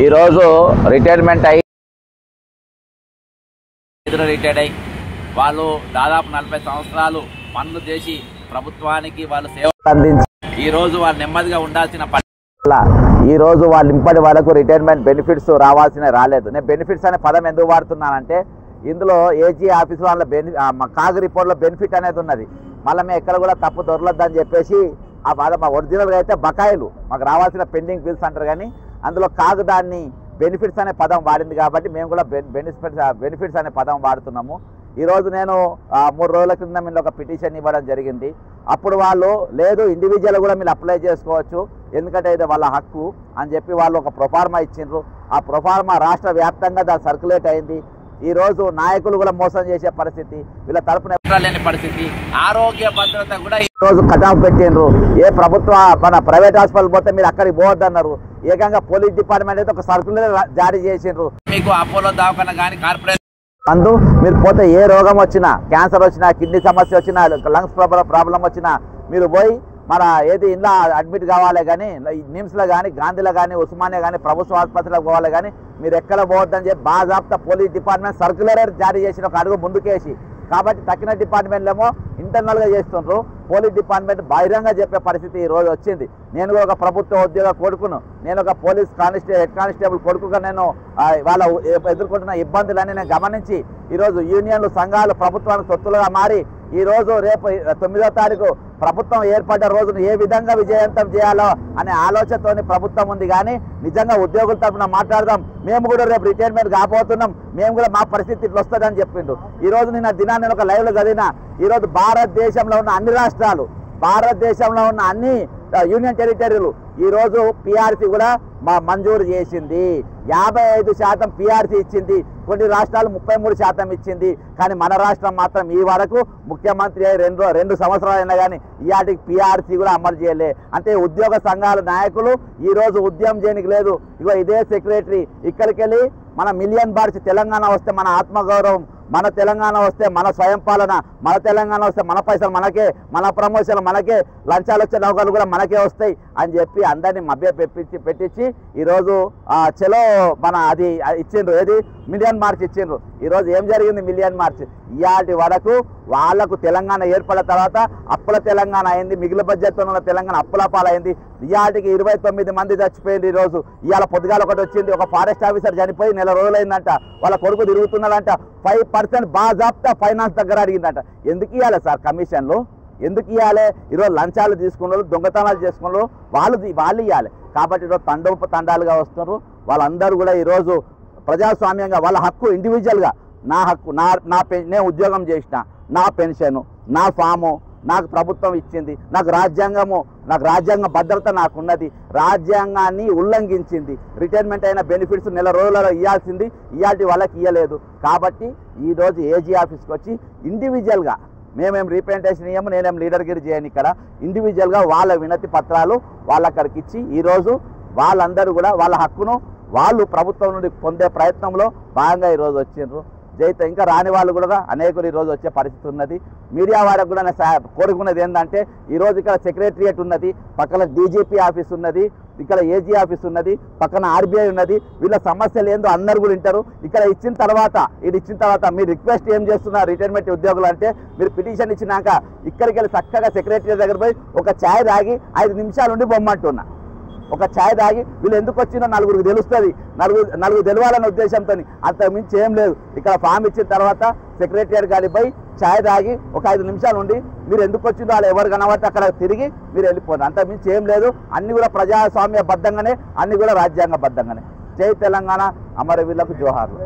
ఈరోజు రిటైర్మెంట్ అయ్యి రిటైర్డ్ అయ్యి వాళ్ళు దాదాపు 40 సంవత్సరాలు పనులు చేసి ప్రభుత్వానికి వాళ్ళు సేవ అందించి ఈరోజు వాళ్ళు నెమ్మదిగా ఉండాల్సిన ఈరోజు వాళ్ళు ఇంపటి వరకు రిటైర్మెంట్ బెనిఫిట్స్ రాలేదు. నేను బెనిఫిట్స్ అనే పదం ఎందుకు వాడుతున్నానంటే ఇందులో ఏజీ ఆఫీస్ వాళ్ళ కాగు రిపోర్ట్లో బెనిఫిట్ అనేది ఉన్నది. మళ్ళీ మేము ఎక్కడ కూడా తప్పు దొరలొద్దని చెప్పేసి ఆ బాధ మా ఒరిజినల్గా అయితే బకాయిలు మాకు రావాల్సిన పెండింగ్ బిల్స్ అంటారు, కానీ అందులో కాగు దాన్ని బెనిఫిట్స్ అనే పదం వాడింది కాబట్టి మేము కూడా బెనిఫిట్స్ అనే పదం వాడుతున్నాము. ఈరోజు నేను 3 రోజుల క్రితం మీరు ఒక పిటిషన్ ఇవ్వడం జరిగింది. అప్పుడు వాళ్ళు లేదు ఇండివిజువల్ కూడా మీరు అప్లై చేసుకోవచ్చు ఎందుకంటే ఇది వాళ్ళ హక్కు అని చెప్పి వాళ్ళు ఒక ప్రొఫార్మా ఇచ్చిండ్రు. ఆ ప్రొఫార్మా రాష్ట్ర వ్యాప్తంగా దాని సర్క్యులేట్ అయింది. ఈరోజు నాయకులు కూడా మోసం చేసే పరిస్థితి, వీళ్ళ తరపున లేని పరిస్థితి, ఆరోగ్య భద్రత కూడా ఈరోజు కటాఫ్ పెట్టిండ్రు. ఏ ప్రభుత్వ మన ప్రైవేట్ హాస్పిటల్ పోతే మీరు అక్కడికి పోవద్దన్నారు. ఏకంగా పోలీస్ డిపార్ట్మెంట్ అయితే ఒక సర్క్యులర్ జారీ చేసిండ్రు. మీకు అపోలో దవాఖాన కానీ కార్పొరేట్ అందు మీరు పోతే ఏ రోగం వచ్చినా, క్యాన్సర్ వచ్చినా, కిడ్నీ సమస్య వచ్చినా, లంగ్స్ ప్రాబ్లం వచ్చినా మీరు పోయి మన ఏది ఇంట్లో అడ్మిట్ కావాలి, కానీ నిమ్స్లో కానీ, గాంధీలో కానీ, ఉస్మానియా కానీ, ప్రభుత్వ ఆసుపత్రిలో పోవాలి, కానీ మీరు ఎక్కడ పోవద్దని చెప్పి బాజాబ్తా పోలీస్ డిపార్ట్మెంట్ సర్క్యులర్ జారీ చేసిన ఒక అడుగు ముందుకేసి. కాబట్టి తక్కిన డిపార్ట్మెంట్లు ఏమో ఇంటర్నల్గా చేస్తుండ్రు, పోలీస్ డిపార్ట్మెంట్ బహిరంగ చెప్పే పరిస్థితి ఈరోజు వచ్చింది. నేను ఒక ప్రభుత్వ ఉద్యోగ కొడుకును, నేను ఒక పోలీస్ హెడ్ కానిస్టేబుల్ కొడుకుగా నేను వాళ్ళ ఎదుర్కొంటున్న ఇబ్బందులన్నీ నేను గమనించి ఈరోజు యూనియన్లు, సంఘాలు ప్రభుత్వానికి తొత్తులుగా మారి ఈరోజు రేపు 9వ తారీఖు ప్రభుత్వం ఏర్పడ్డ రోజును ఏ విధంగా విజయవంతం చేయాలో అనే ఆలోచనతోని ప్రభుత్వం ఉంది. కానీ నిజంగా ఉద్యోగుల తరఫున మాట్లాడదాం, మేము కూడా రేపు రిటైర్మెంట్ కాబోతున్నాం, మేము కూడా మా పరిస్థితి ఇట్లా వస్తుందని చెప్పిండు. ఈరోజు నిన్న దినాన్ని ఒక లైవ్లో చదివిన ఈరోజు భారతదేశంలో ఉన్న అన్ని రాష్ట్రాలు, భారతదేశంలో ఉన్న అన్ని యూనియన్ టెరిటరీలు ఈరోజు పిఆర్సీ కూడా మంజూరు చేసింది. 55% పిఆర్సీ ఇచ్చింది. కొన్ని రాష్ట్రాలు 33% ఇచ్చింది. కానీ మన రాష్ట్రం మాత్రం ఈ వరకు ముఖ్యమంత్రి 2 సంవత్సరాలు అయినా కానీ ఇవాటికి పిఆర్సీ కూడా అమలు చేయలే. అంటే ఉద్యోగ సంఘాల నాయకులు ఈరోజు ఉద్యమం చేయనికి లేదు. ఇగో ఇదే సెక్రటరీ ఇక్కడికి వెళ్ళి మన మిలియన్ బార్స్ తెలంగాణ వస్తే మన ఆత్మగౌరవం, మన తెలంగాణ వస్తే మన స్వయం పాలన, మన తెలంగాణ వస్తే మన పైసలు మనకే, మన ప్రమోషన్లు మనకే, లంచాలు వచ్చే నౌకలు కూడా మనకే వస్తాయి అని చెప్పి అందరినీ మభ్య పెట్టించి ఈరోజు చలో మన అది ఇచ్చిండ్రు, ఏది మిలియన్ మార్చ్ ఇచ్చిండ్రు. ఈరోజు ఏం జరిగింది? మిలియన్ మార్చ్ ఇవాటి వరకు వాళ్లకు తెలంగాణ ఏర్పడిన తర్వాత అప్పుల తెలంగాణ అయింది, మిగిలిన బడ్జెట్తో ఉన్న తెలంగాణ అప్పుల పాలైంది. ఇవాటికి 29 మంది చచ్చిపోయింది. ఈరోజు ఇవాళ పొద్దుగాల ఒకటి వచ్చింది, ఒక ఫారెస్ట్ ఆఫీసర్ చనిపోయి 1 నెల రోజులైందంట, వాళ్ళ కొడుకు తిరుగుతున్నాడంట. 5% బాజాబ్తా ఫైనాన్స్ దగ్గర అడిగిందంట. ఎందుకు ఇవ్వాలి సార్ కమిషన్లు? ఎందుకు ఇవ్వాలి? ఈరోజు లంచాలు తీసుకున్నారు, దొంగతనాలు చేసుకున్నారు, వాళ్ళు ఇవ్వాలి. కాబట్టి ఈరోజు తండాలుగా వస్తున్నారు. వాళ్ళందరూ కూడా ఈరోజు ప్రజాస్వామ్యంగా వాళ్ళ హక్కు ఇండివిజువల్గా, నా హక్కు, నేను ఉద్యోగం చేసిన, నా పెన్షను, నా ఫాము నాకు ప్రభుత్వం ఇచ్చింది, నాకు రాజ్యాంగ భద్రత నాకున్నది, రాజ్యాంగాన్ని ఉల్లంఘించింది. రిటైర్మెంట్ అయిన బెనిఫిట్స్ 1 నెల రోజులలో ఇవ్వాల్సింది ఇవాటి వాళ్ళకి ఇవ్వలేదు. కాబట్టి ఈరోజు ఏజీ ఆఫీస్కి వచ్చి ఇండివిజువల్గా మేమేం రీప్రజెంటేషన్ ఇవ్వము, నేనేం లీడర్గిరి చేయను. ఇక్కడ ఇండివిజువల్గా వాళ్ళ వినతి పత్రాలు వాళ్ళ అక్కడికి ఇచ్చి ఈరోజు వాళ్ళందరూ కూడా వాళ్ళ హక్కును వాళ్ళు ప్రభుత్వం నుండి పొందే ప్రయత్నంలో భాగంగా ఈరోజు వచ్చిండ్రు. జైతే ఇంకా రాని వాళ్ళు కూడా అనేకులు ఈరోజు వచ్చే పరిస్థితి ఉన్నది. మీడియా వారికి కూడా కోరుకున్నది ఏంటంటే ఈరోజు ఇక్కడ సెక్రటరియట్ ఉన్నది, పక్కన డీజీపీ ఆఫీస్ ఉన్నది, ఇక్కడ ఏజీ ఆఫీస్ ఉన్నది, పక్కన ఆర్బీఐ ఉన్నది. వీళ్ళ సమస్యలు ఏందో అందరు కూడా వింటారు. ఇక్కడ ఇచ్చిన తర్వాత మీరు రిక్వెస్ట్ ఏం చేస్తున్నారు రిటైర్మెంట్ ఉద్యోగులు అంటే, మీరు పిటిషన్ ఇచ్చినాక ఇక్కడికి వెళ్ళి చక్కగా సెక్రటరియట్ దగ్గర పోయి ఒక ఛాయ్ తాగి 5 నిమిషాలు ఉండి బొమ్మంటున్నా. ఒక ఛాయ్ తాగి వీళ్ళు ఎందుకు వచ్చిందో నలుగురికి తెలుస్తుంది, నలుగురు తెలవాలనే ఉద్దేశంతో, అంతకు మించి ఏం లేదు. ఇక్కడ ఫామ్ ఇచ్చిన తర్వాత సెక్రటరియట్ గారికి పోయి ఛాయ్ తాగి ఒక 5 నిమిషాలు ఉండి మీరు ఎందుకు వచ్చిందో వాళ్ళు ఎవరు కనబడితే అక్కడ తిరిగి మీరు వెళ్ళిపోండి. అంతకు మించి ఏం లేదు. అన్ని కూడా ప్రజాస్వామ్య బద్ధంగానే, అన్ని కూడా రాజ్యాంగ బద్ధంగానే. జై తెలంగాణ, అమరవీరులకు జోహార్లు.